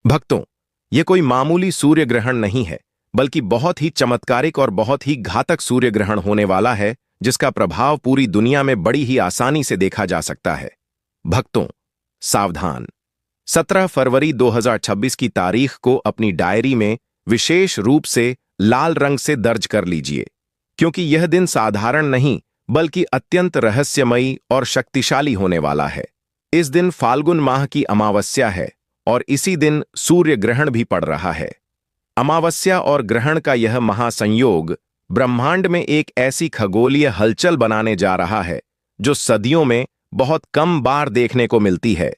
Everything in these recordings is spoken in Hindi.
भक्तों, ये कोई मामूली सूर्य ग्रहण नहीं है, बल्कि बहुत ही चमत्कारिक और बहुत ही घातक सूर्य ग्रहण होने वाला है, जिसका प्रभाव पूरी दुनिया में बड़ी ही आसानी से देखा जा सकता है। भक्तों, सावधान। 17 फरवरी 2026 की तारीख को अपनी डायरी में विशेष रूप से लाल रंग से दर्ज कर लीजिए, क्योंकि यह दिन साधारण नहीं, बल्कि अत्यंत रहस्यमयी और शक्तिशाली होने वाला है। इस दिन फाल्गुन माह की अमावस्या है और इसी दिन सूर्य ग्रहण भी पड़ रहा है। अमावस्या और ग्रहण का यह महासंयोग ब्रह्मांड में एक ऐसी खगोलीय हलचल बनाने जा रहा है जो सदियों में बहुत कम बार देखने को मिलती है।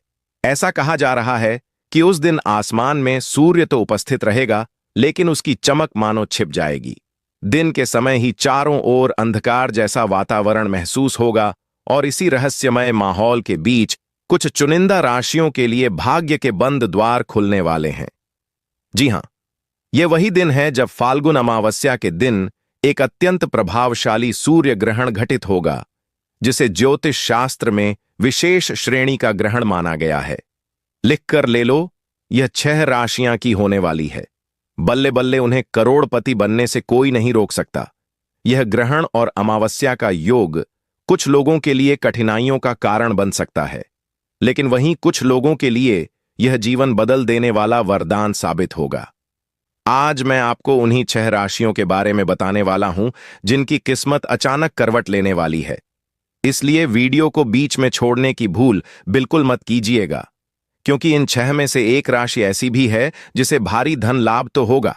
ऐसा कहा जा रहा है कि उस दिन आसमान में सूर्य तो उपस्थित रहेगा, लेकिन उसकी चमक मानो छिप जाएगी। दिन के समय ही चारों ओर अंधकार जैसा वातावरण महसूस होगा और इसी रहस्यमय माहौल के बीच कुछ चुनिंदा राशियों के लिए भाग्य के बंद द्वार खुलने वाले हैं। जी हां, यह वही दिन है जब फाल्गुन अमावस्या के दिन एक अत्यंत प्रभावशाली सूर्य ग्रहण घटित होगा, जिसे ज्योतिष शास्त्र में विशेष श्रेणी का ग्रहण माना गया है। लिखकर ले लो, यह 6 राशियां की होने वाली है। बल्ले बल्ले उन्हें करोड़पति बनने से कोई नहीं रोक सकता। यह ग्रहण और अमावस्या का योग कुछ लोगों के लिए कठिनाइयों का कारण बन सकता है, लेकिन वहीं कुछ लोगों के लिए यह जीवन बदल देने वाला वरदान साबित होगा। आज मैं आपको उन्हीं 6 राशियों के बारे में बताने वाला हूं जिनकी किस्मत अचानक करवट लेने वाली है। इसलिए वीडियो को बीच में छोड़ने की भूल बिल्कुल मत कीजिएगा, क्योंकि इन 6 में से एक राशि ऐसी भी है जिसे भारी धन लाभ तो होगा,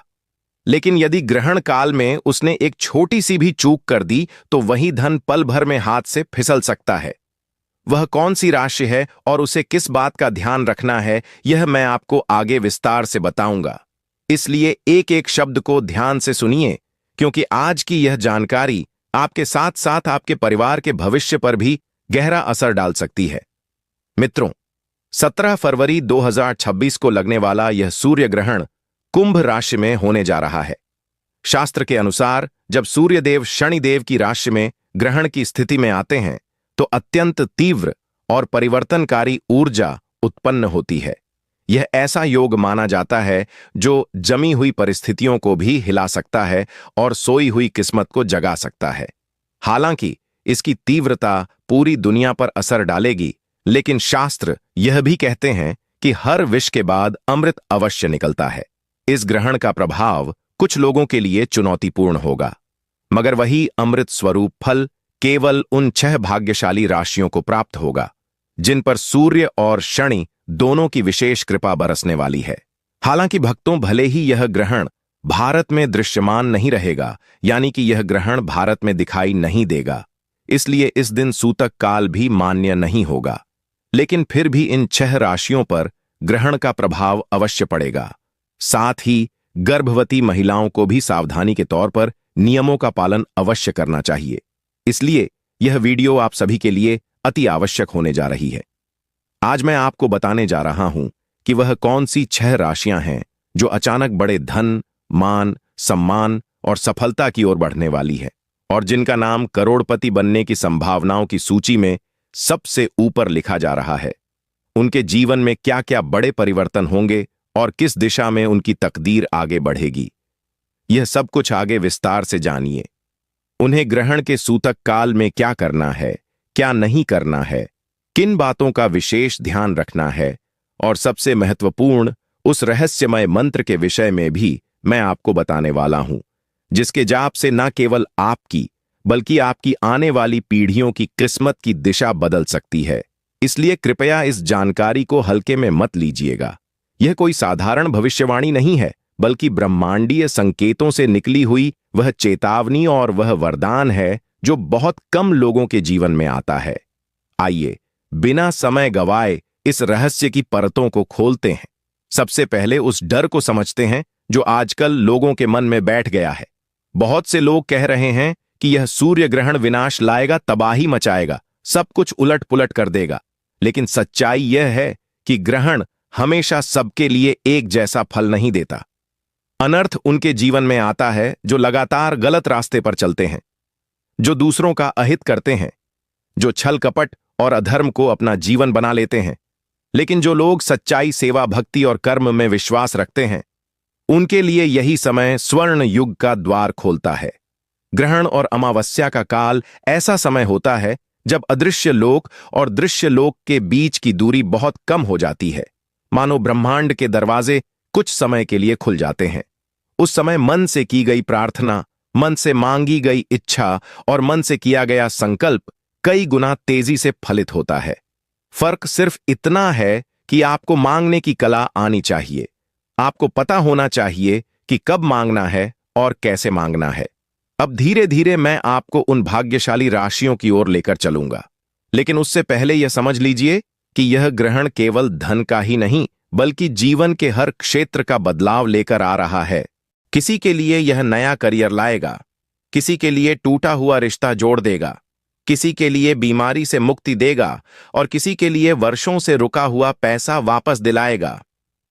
लेकिन यदि ग्रहण काल में उसने एक छोटी सी भी चूक कर दी तो वही धन पल भर में हाथ से फिसल सकता है। वह कौन सी राशि है और उसे किस बात का ध्यान रखना है, यह मैं आपको आगे विस्तार से बताऊंगा। इसलिए एक एक शब्द को ध्यान से सुनिए, क्योंकि आज की यह जानकारी आपके साथ साथ आपके परिवार के भविष्य पर भी गहरा असर डाल सकती है। मित्रों, 17 फरवरी 2026 को लगने वाला यह सूर्य ग्रहण कुंभ राशि में होने जा रहा है। शास्त्र के अनुसार जब सूर्यदेव शनिदेव की राशि में ग्रहण की स्थिति में आते हैं तो अत्यंत तीव्र और परिवर्तनकारी ऊर्जा उत्पन्न होती है। यह ऐसा योग माना जाता है जो जमी हुई परिस्थितियों को भी हिला सकता है और सोई हुई किस्मत को जगा सकता है। हालांकि इसकी तीव्रता पूरी दुनिया पर असर डालेगी, लेकिन शास्त्र यह भी कहते हैं कि हर विष के बाद अमृत अवश्य निकलता है। इस ग्रहण का प्रभाव कुछ लोगों के लिए चुनौतीपूर्ण होगा, मगर वही अमृत स्वरूप फल केवल उन 6 भाग्यशाली राशियों को प्राप्त होगा जिन पर सूर्य और शनि दोनों की विशेष कृपा बरसने वाली है। हालांकि भक्तों, भले ही यह ग्रहण भारत में दृश्यमान नहीं रहेगा, यानी कि यह ग्रहण भारत में दिखाई नहीं देगा, इसलिए इस दिन सूतक काल भी मान्य नहीं होगा, लेकिन फिर भी इन 6 राशियों पर ग्रहण का प्रभाव अवश्य पड़ेगा। साथ ही गर्भवती महिलाओं को भी सावधानी के तौर पर नियमों का पालन अवश्य करना चाहिए। इसलिए यह वीडियो आप सभी के लिए अति आवश्यक होने जा रही है। आज मैं आपको बताने जा रहा हूं कि वह कौन सी 6 राशियां हैं जो अचानक बड़े धन, मान, सम्मान और सफलता की ओर बढ़ने वाली है, और जिनका नाम करोड़पति बनने की संभावनाओं की सूची में सबसे ऊपर लिखा जा रहा है। उनके जीवन में क्या क्या बड़े परिवर्तन होंगे और किस दिशा में उनकी तकदीर आगे बढ़ेगी, यह सब कुछ आगे विस्तार से जानिए। उन्हें ग्रहण के सूतक काल में क्या करना है, क्या नहीं करना है, किन बातों का विशेष ध्यान रखना है, और सबसे महत्वपूर्ण उस रहस्यमय मंत्र के विषय में भी मैं आपको बताने वाला हूं, जिसके जाप से न केवल आपकी बल्कि आपकी आने वाली पीढ़ियों की किस्मत की दिशा बदल सकती है। इसलिए कृपया इस जानकारी को हल्के में मत लीजिएगा। यह कोई साधारण भविष्यवाणी नहीं है, बल्कि ब्रह्मांडीय संकेतों से निकली हुई वह चेतावनी और वह वरदान है जो बहुत कम लोगों के जीवन में आता है। आइए बिना समय गवाए इस रहस्य की परतों को खोलते हैं। सबसे पहले उस डर को समझते हैं जो आजकल लोगों के मन में बैठ गया है। बहुत से लोग कह रहे हैं कि यह सूर्य ग्रहण विनाश लाएगा, तबाही मचाएगा, सब कुछ उलट पुलट कर देगा। लेकिन सच्चाई यह है कि ग्रहण हमेशा सबके लिए एक जैसा फल नहीं देता। अनर्थ उनके जीवन में आता है जो लगातार गलत रास्ते पर चलते हैं, जो दूसरों का अहित करते हैं, जो छल कपट और अधर्म को अपना जीवन बना लेते हैं। लेकिन जो लोग सच्चाई, सेवा, भक्ति और कर्म में विश्वास रखते हैं, उनके लिए यही समय स्वर्ण युग का द्वार खोलता है। ग्रहण और अमावस्या का काल ऐसा समय होता है जब अदृश्य लोक और दृश्य लोक के बीच की दूरी बहुत कम हो जाती है। मानो ब्रह्मांड के दरवाजे कुछ समय के लिए खुल जाते हैं। उस समय मन से की गई प्रार्थना, मन से मांगी गई इच्छा और मन से किया गया संकल्प कई गुना तेजी से फलित होता है। फर्क सिर्फ इतना है कि आपको मांगने की कला आनी चाहिए। आपको पता होना चाहिए कि कब मांगना है और कैसे मांगना है। अब धीरे धीरे मैं आपको उन भाग्यशाली राशियों की ओर लेकर चलूंगा, लेकिन उससे पहले यह समझ लीजिए कि यह ग्रहण केवल धन का ही नहीं, बल्कि जीवन के हर क्षेत्र का बदलाव लेकर आ रहा है। किसी के लिए यह नया करियर लाएगा, किसी के लिए टूटा हुआ रिश्ता जोड़ देगा, किसी के लिए बीमारी से मुक्ति देगा और किसी के लिए वर्षों से रुका हुआ पैसा वापस दिलाएगा।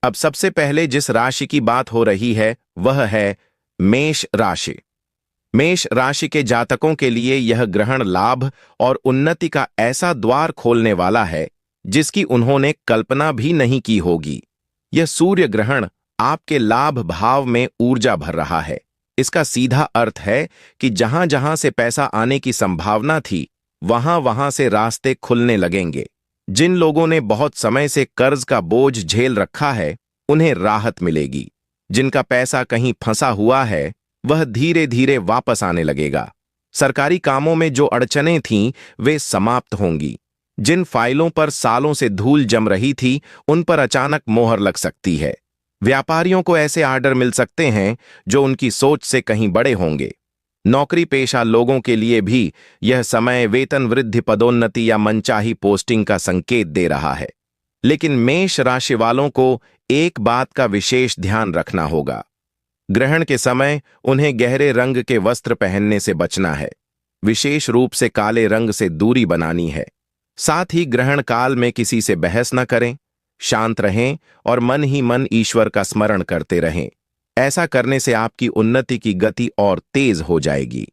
अब सबसे पहले जिस राशि की बात हो रही है वह है मेष राशि। मेष राशि के जातकों के लिए यह ग्रहण लाभ और उन्नति का ऐसा द्वार खोलने वाला है जिसकी उन्होंने कल्पना भी नहीं की होगी। यह सूर्य ग्रहण आपके लाभ भाव में ऊर्जा भर रहा है। इसका सीधा अर्थ है कि जहां जहां से पैसा आने की संभावना थी, वहां वहां से रास्ते खुलने लगेंगे। जिन लोगों ने बहुत समय से कर्ज का बोझ झेल रखा है, उन्हें राहत मिलेगी। जिनका पैसा कहीं फंसा हुआ है, वह धीरे धीरे वापस आने लगेगा। सरकारी कामों में जो अड़चनें थीं, वे समाप्त होंगी। जिन फाइलों पर सालों से धूल जम रही थी, उन पर अचानक मोहर लग सकती है। व्यापारियों को ऐसे आर्डर मिल सकते हैं जो उनकी सोच से कहीं बड़े होंगे। नौकरी पेशा लोगों के लिए भी यह समय वेतन वृद्धि, पदोन्नति या मनचाही पोस्टिंग का संकेत दे रहा है। लेकिन मेष राशि वालों को एक बात का विशेष ध्यान रखना होगा। ग्रहण के समय उन्हें गहरे रंग के वस्त्र पहनने से बचना है। विशेष रूप से काले रंग से दूरी बनानी है। साथ ही ग्रहण काल में किसी से बहस न करें, शांत रहें और मन ही मन ईश्वर का स्मरण करते रहें। ऐसा करने से आपकी उन्नति की गति और तेज हो जाएगी।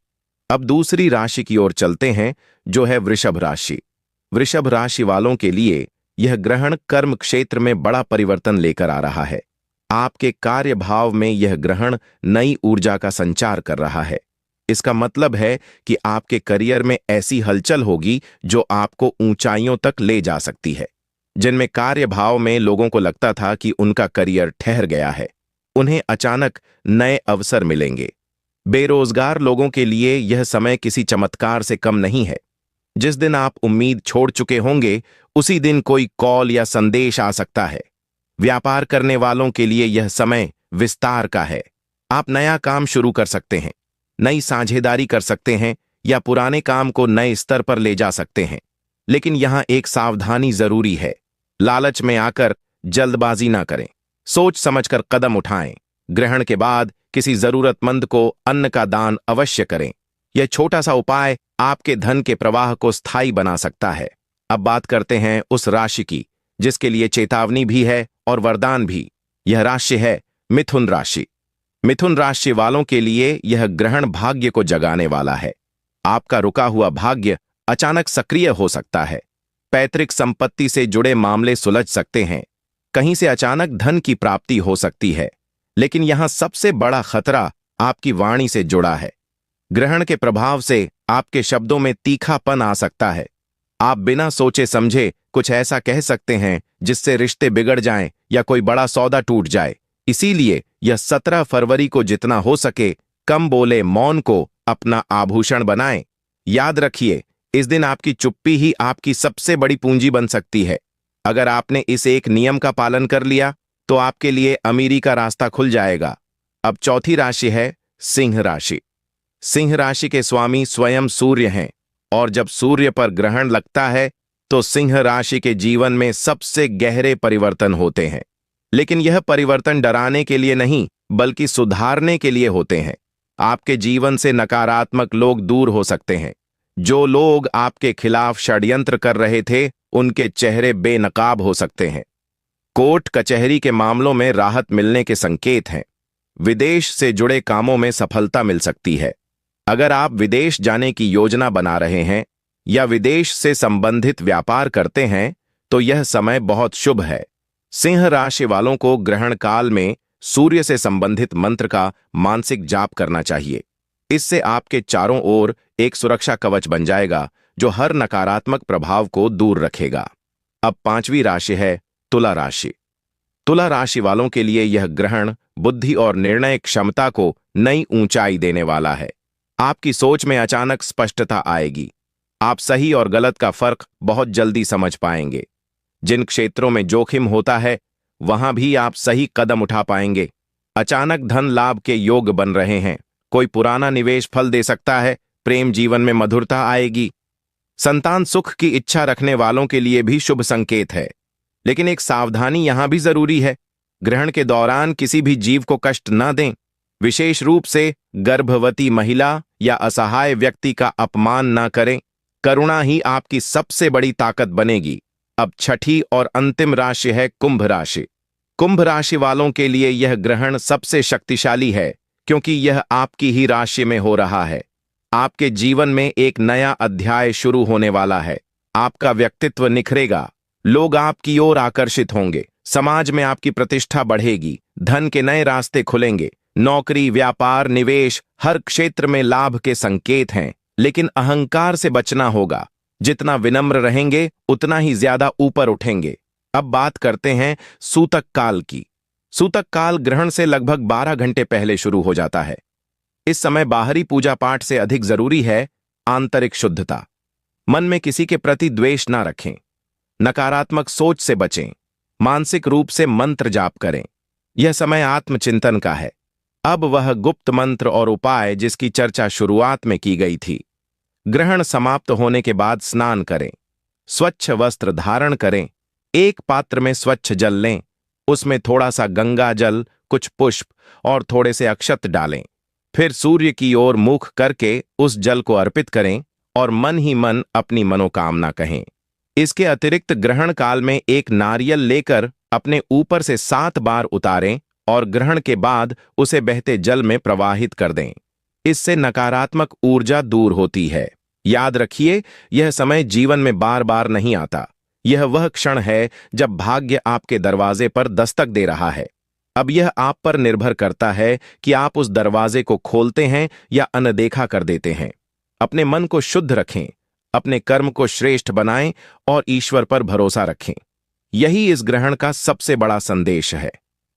अब दूसरी राशि की ओर चलते हैं, जो है वृषभ राशि। वृषभ राशि वालों के लिए यह ग्रहण कर्म क्षेत्र में बड़ा परिवर्तन लेकर आ रहा है। आपके कार्य भाव में यह ग्रहण नई ऊर्जा का संचार कर रहा है। इसका मतलब है कि आपके करियर में ऐसी हलचल होगी जो आपको ऊंचाइयों तक ले जा सकती है। जिनमें कार्य भाव में लोगों को लगता था कि उनका करियर ठहर गया है, उन्हें अचानक नए अवसर मिलेंगे। बेरोजगार लोगों के लिए यह समय किसी चमत्कार से कम नहीं है। जिस दिन आप उम्मीद छोड़ चुके होंगे, उसी दिन कोई कॉल या संदेश आ सकता है। व्यापार करने वालों के लिए यह समय विस्तार का है। आप नया काम शुरू कर सकते हैं, नई साझेदारी कर सकते हैं या पुराने काम को नए स्तर पर ले जा सकते हैं। लेकिन यहां एक सावधानी जरूरी है। लालच में आकर जल्दबाजी ना करें, सोच समझकर कदम उठाएं। ग्रहण के बाद किसी जरूरतमंद को अन्न का दान अवश्य करें। यह छोटा सा उपाय आपके धन के प्रवाह को स्थायी बना सकता है। अब बात करते हैं उस राशि की जिसके लिए चेतावनी भी है और वरदान भी। यह राशि है मिथुन राशि। मिथुन राशि वालों के लिए यह ग्रहण भाग्य को जगाने वाला है। आपका रुका हुआ भाग्य अचानक सक्रिय हो सकता है। पैतृक संपत्ति से जुड़े मामले सुलझ सकते हैं। कहीं से अचानक धन की प्राप्ति हो सकती है। लेकिन यहां सबसे बड़ा खतरा आपकी वाणी से जुड़ा है। ग्रहण के प्रभाव से आपके शब्दों में तीखापन आ सकता है। आप बिना सोचे समझे कुछ ऐसा कह सकते हैं जिससे रिश्ते बिगड़ जाएं या कोई बड़ा सौदा टूट जाए। इसीलिए यह 17 फरवरी को जितना हो सके कम बोले, मौन को अपना आभूषण बनाएं। याद रखिए, इस दिन आपकी चुप्पी ही आपकी सबसे बड़ी पूंजी बन सकती है। अगर आपने इस एक नियम का पालन कर लिया तो आपके लिए अमीरी का रास्ता खुल जाएगा। अब चौथी राशि है सिंह राशि। सिंह राशि के स्वामी स्वयं सूर्य हैं और जब सूर्य पर ग्रहण लगता है तो सिंह राशि के जीवन में सबसे गहरे परिवर्तन होते हैं। लेकिन यह परिवर्तन डराने के लिए नहीं, बल्कि सुधारने के लिए होते हैं। आपके जीवन से नकारात्मक लोग दूर हो सकते हैं। जो लोग आपके खिलाफ षड्यंत्र कर रहे थे, उनके चेहरे बेनकाब हो सकते हैं। कोर्ट कचहरी के मामलों में राहत मिलने के संकेत हैं। विदेश से जुड़े कामों में सफलता मिल सकती है। अगर आप विदेश जाने की योजना बना रहे हैं या विदेश से संबंधित व्यापार करते हैं तो यह समय बहुत शुभ है। सिंह राशि वालों को ग्रहण काल में सूर्य से संबंधित मंत्र का मानसिक जाप करना चाहिए। इससे आपके चारों ओर एक सुरक्षा कवच बन जाएगा जो हर नकारात्मक प्रभाव को दूर रखेगा। अब पांचवी राशि है तुला राशि। तुला राशि वालों के लिए यह ग्रहण बुद्धि और निर्णय क्षमता को नई ऊंचाई देने वाला है। आपकी सोच में अचानक स्पष्टता आएगी। आप सही और गलत का फर्क बहुत जल्दी समझ पाएंगे। जिन क्षेत्रों में जोखिम होता है वहां भी आप सही कदम उठा पाएंगे। अचानक धन लाभ के योग बन रहे हैं। कोई पुराना निवेश फल दे सकता है। प्रेम जीवन में मधुरता आएगी। संतान सुख की इच्छा रखने वालों के लिए भी शुभ संकेत है, लेकिन एक सावधानी यहां भी जरूरी है। ग्रहण के दौरान किसी भी जीव को कष्ट न दें। विशेष रूप से गर्भवती महिला या असहाय व्यक्ति का अपमान न करें। करुणा ही आपकी सबसे बड़ी ताकत बनेगी। अब छठी और अंतिम राशि है कुंभ राशि। कुंभ राशि वालों के लिए यह ग्रहण सबसे शक्तिशाली है, क्योंकि यह आपकी ही राशि में हो रहा है। आपके जीवन में एक नया अध्याय शुरू होने वाला है। आपका व्यक्तित्व निखरेगा। लोग आपकी ओर आकर्षित होंगे। समाज में आपकी प्रतिष्ठा बढ़ेगी। धन के नए रास्ते खुलेंगे। नौकरी, व्यापार, निवेश, हर क्षेत्र में लाभ के संकेत हैं। लेकिन अहंकार से बचना होगा। जितना विनम्र रहेंगे उतना ही ज्यादा ऊपर उठेंगे। अब बात करते हैं सूतक काल की। सूतक काल ग्रहण से लगभग 12 घंटे पहले शुरू हो जाता है। इस समय बाहरी पूजा पाठ से अधिक जरूरी है आंतरिक शुद्धता। मन में किसी के प्रति द्वेष ना रखें। नकारात्मक सोच से बचें। मानसिक रूप से मंत्र जाप करें। यह समय आत्मचिंतन का है। अब वह गुप्त मंत्र और उपाय जिसकी चर्चा शुरुआत में की गई थी। ग्रहण समाप्त होने के बाद स्नान करें। स्वच्छ वस्त्र धारण करें। एक पात्र में स्वच्छ जल लें। उसमें थोड़ा सा गंगा जल, कुछ पुष्प और थोड़े से अक्षत डालें। फिर सूर्य की ओर मुख करके उस जल को अर्पित करें और मन ही मन अपनी मनोकामना कहें। इसके अतिरिक्त ग्रहण काल में एक नारियल लेकर अपने ऊपर से 7 बार उतारें और ग्रहण के बाद उसे बहते जल में प्रवाहित कर दें। इससे नकारात्मक ऊर्जा दूर होती है। याद रखिए, यह समय जीवन में बार बार नहीं आता। यह वह क्षण है जब भाग्य आपके दरवाजे पर दस्तक दे रहा है। अब यह आप पर निर्भर करता है कि आप उस दरवाजे को खोलते हैं या अनदेखा कर देते हैं। अपने मन को शुद्ध रखें, अपने कर्म को श्रेष्ठ बनाएं और ईश्वर पर भरोसा रखें। यही इस ग्रहण का सबसे बड़ा संदेश है।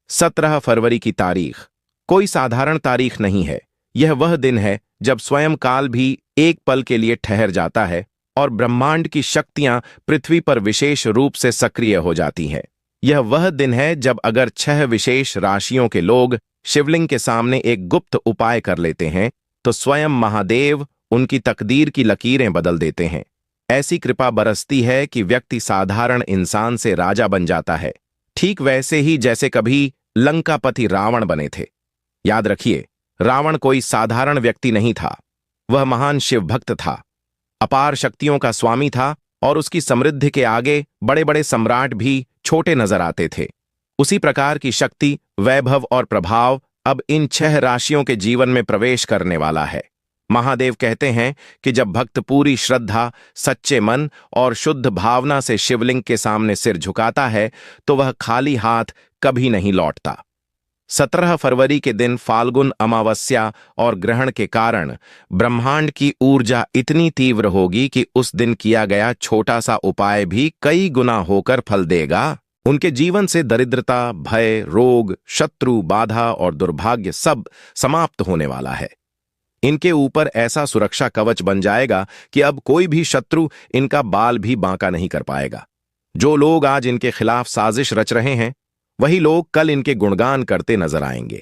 17 फरवरी की तारीख कोई साधारण तारीख नहीं है। यह वह दिन है जब स्वयं काल भी एक पल के लिए ठहर जाता है और ब्रह्मांड की शक्तियां पृथ्वी पर विशेष रूप से सक्रिय हो जाती हैं। यह वह दिन है जब अगर 6 विशेष राशियों के लोग शिवलिंग के सामने एक गुप्त उपाय कर लेते हैं तो स्वयं महादेव उनकी तकदीर की लकीरें बदल देते हैं। ऐसी कृपा बरसती है कि व्यक्ति साधारण इंसान से राजा बन जाता है, ठीक वैसे ही जैसे कभी लंकापति रावण बने थे। याद रखिए, रावण कोई साधारण व्यक्ति नहीं था। वह महान शिव भक्त था, अपार शक्तियों का स्वामी था और उसकी समृद्धि के आगे बड़े बड़े सम्राट भी छोटे नजर आते थे। उसी प्रकार की शक्ति, वैभव और प्रभाव अब इन 6 राशियों के जीवन में प्रवेश करने वाला है। महादेव कहते हैं कि जब भक्त पूरी श्रद्धा, सच्चे मन और शुद्ध भावना से शिवलिंग के सामने सिर झुकाता है तो वह खाली हाथ कभी नहीं लौटता। 17 फरवरी के दिन फाल्गुन अमावस्या और ग्रहण के कारण ब्रह्मांड की ऊर्जा इतनी तीव्र होगी कि उस दिन किया गया छोटा सा उपाय भी कई गुना होकर फल देगा। उनके जीवन से दरिद्रता, भय, रोग, शत्रु, बाधा और दुर्भाग्य सब समाप्त होने वाला है। इनके ऊपर ऐसा सुरक्षा कवच बन जाएगा कि अब कोई भी शत्रु इनका बाल भी बांका नहीं कर पाएगा। जो लोग आज इनके खिलाफ साजिश रच रहे हैं वही लोग कल इनके गुणगान करते नजर आएंगे।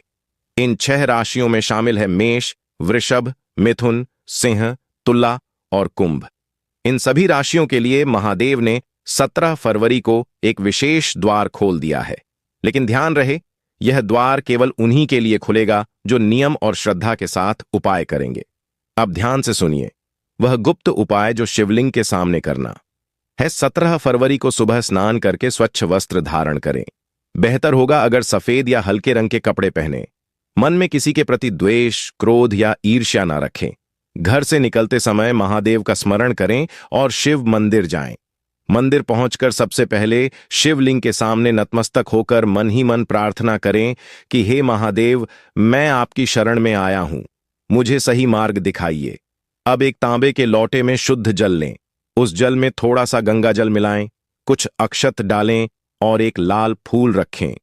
इन 6 राशियों में शामिल है मेष, वृषभ, मिथुन, सिंह, तुला और कुंभ। इन सभी राशियों के लिए महादेव ने 17 फरवरी को एक विशेष द्वार खोल दिया है। लेकिन ध्यान रहे, यह द्वार केवल उन्हीं के लिए खुलेगा जो नियम और श्रद्धा के साथ उपाय करेंगे। अब ध्यान से सुनिए, वह गुप्त उपाय जो शिवलिंग के सामने करना है। 17 फरवरी को सुबह स्नान करके स्वच्छ वस्त्र धारण करें। बेहतर होगा अगर सफेद या हल्के रंग के कपड़े पहने। मन में किसी के प्रति द्वेष, क्रोध या ईर्ष्या ना रखें। घर से निकलते समय महादेव का स्मरण करें और शिव मंदिर जाएं। मंदिर पहुंचकर सबसे पहले शिवलिंग के सामने नतमस्तक होकर मन ही मन प्रार्थना करें कि हे महादेव, मैं आपकी शरण में आया हूं, मुझे सही मार्ग दिखाइए। अब एक तांबे के लोटे में शुद्ध जल लें। उस जल में थोड़ा सा गंगा जल मिलाएं, कुछ अक्षत डालें और एक लाल फूल रखें।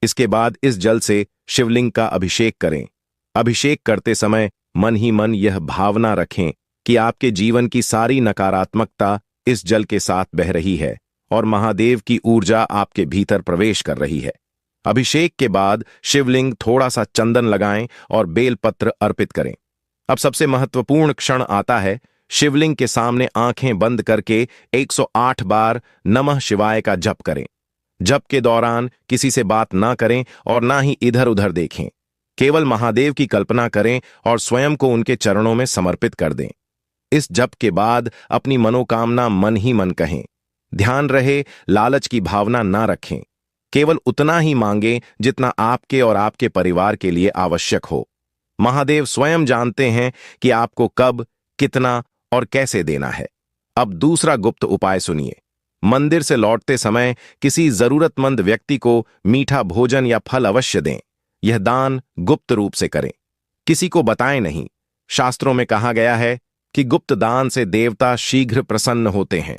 इसके बाद इस जल से शिवलिंग का अभिषेक करें। अभिषेक करते समय मन ही मन यह भावना रखें कि आपके जीवन की सारी नकारात्मकता इस जल के साथ बह रही है और महादेव की ऊर्जा आपके भीतर प्रवेश कर रही है। अभिषेक के बाद शिवलिंग थोड़ा सा चंदन लगाएं और बेलपत्र अर्पित करें। अब सबसे महत्वपूर्ण क्षण आता है। शिवलिंग के सामने आंखें बंद करके 108 बार नमः शिवाय का जप करें। जप के दौरान किसी से बात ना करें और ना ही इधर उधर देखें। केवल महादेव की कल्पना करें और स्वयं को उनके चरणों में समर्पित कर दें। इस जप के बाद अपनी मनोकामना मन ही मन कहें। ध्यान रहे, लालच की भावना ना रखें। केवल उतना ही मांगें जितना आपके और आपके परिवार के लिए आवश्यक हो। महादेव स्वयं जानते हैं कि आपको कब, कितना और कैसे देना है। अब दूसरा गुप्त उपाय सुनिए। मंदिर से लौटते समय किसी जरूरतमंद व्यक्ति को मीठा भोजन या फल अवश्य दें। यह दान गुप्त रूप से करें, किसी को बताएं नहीं। शास्त्रों में कहा गया है कि गुप्त दान से देवता शीघ्र प्रसन्न होते हैं।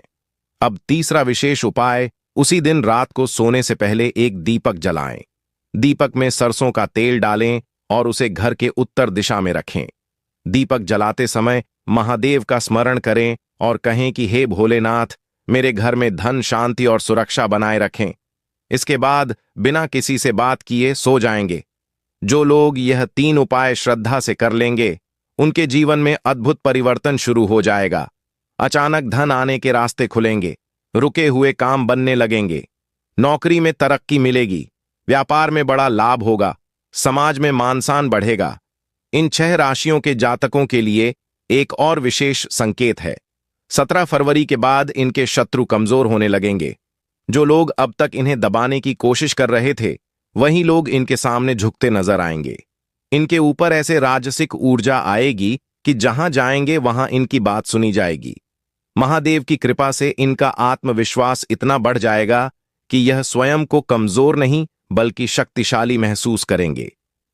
अब तीसरा विशेष उपाय, उसी दिन रात को सोने से पहले एक दीपक जलाएं। दीपक में सरसों का तेल डालें और उसे घर के उत्तर दिशा में रखें। दीपक जलाते समय महादेव का स्मरण करें और कहें कि हे भोलेनाथ, मेरे घर में धन, शांति और सुरक्षा बनाए रखें। इसके बाद बिना किसी से बात किए सो जाएंगे। जो लोग यह 3 उपाय श्रद्धा से कर लेंगे, उनके जीवन में अद्भुत परिवर्तन शुरू हो जाएगा। अचानक धन आने के रास्ते खुलेंगे, रुके हुए काम बनने लगेंगे, नौकरी में तरक्की मिलेगी, व्यापार में बड़ा लाभ होगा, समाज में मान-सम्मान बढ़ेगा। इन 6 राशियों के जातकों के लिए एक और विशेष संकेत है। 17 फरवरी के बाद इनके शत्रु कमजोर होने लगेंगे। जो लोग अब तक इन्हें दबाने की कोशिश कर रहे थे, वही लोग इनके सामने झुकते नजर आएंगे। इनके ऊपर ऐसे राजसिक ऊर्जा आएगी कि जहां जाएंगे वहां इनकी बात सुनी जाएगी। महादेव की कृपा से इनका आत्मविश्वास इतना बढ़ जाएगा कि यह स्वयं को कमजोर नहीं बल्कि शक्तिशाली महसूस करेंगे।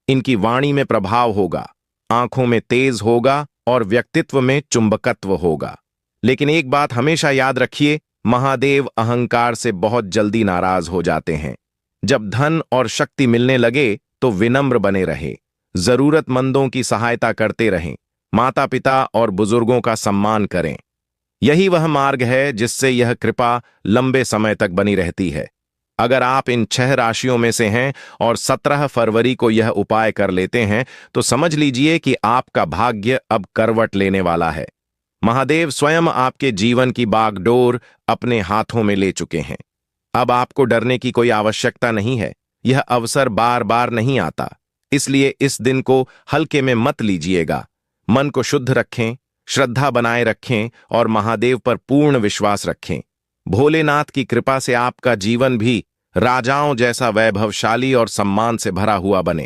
इनकी वाणी में प्रभाव होगा, आंखों में तेज होगा और व्यक्तित्व में चुंबकत्व होगा। लेकिन एक बात हमेशा याद रखिए, महादेव अहंकार से बहुत जल्दी नाराज हो जाते हैं। जब धन और शक्ति मिलने लगे तो विनम्र बने रहे, जरूरतमंदों की सहायता करते रहें, माता पिता और बुजुर्गों का सम्मान करें। यही वह मार्ग है जिससे यह कृपा लंबे समय तक बनी रहती है। अगर आप इन 6 राशियों में से हैं और 17 फरवरी को यह उपाय कर लेते हैं तो समझ लीजिए कि आपका भाग्य अब करवट लेने वाला है। महादेव स्वयं आपके जीवन की बागडोर अपने हाथों में ले चुके हैं। अब आपको डरने की कोई आवश्यकता नहीं है। यह अवसर बार बार नहीं आता, इसलिए इस दिन को हल्के में मत लीजिएगा। मन को शुद्ध रखें, श्रद्धा बनाए रखें और महादेव पर पूर्ण विश्वास रखें। भोलेनाथ की कृपा से आपका जीवन भी राजाओं जैसा वैभवशाली और सम्मान से भरा हुआ बने।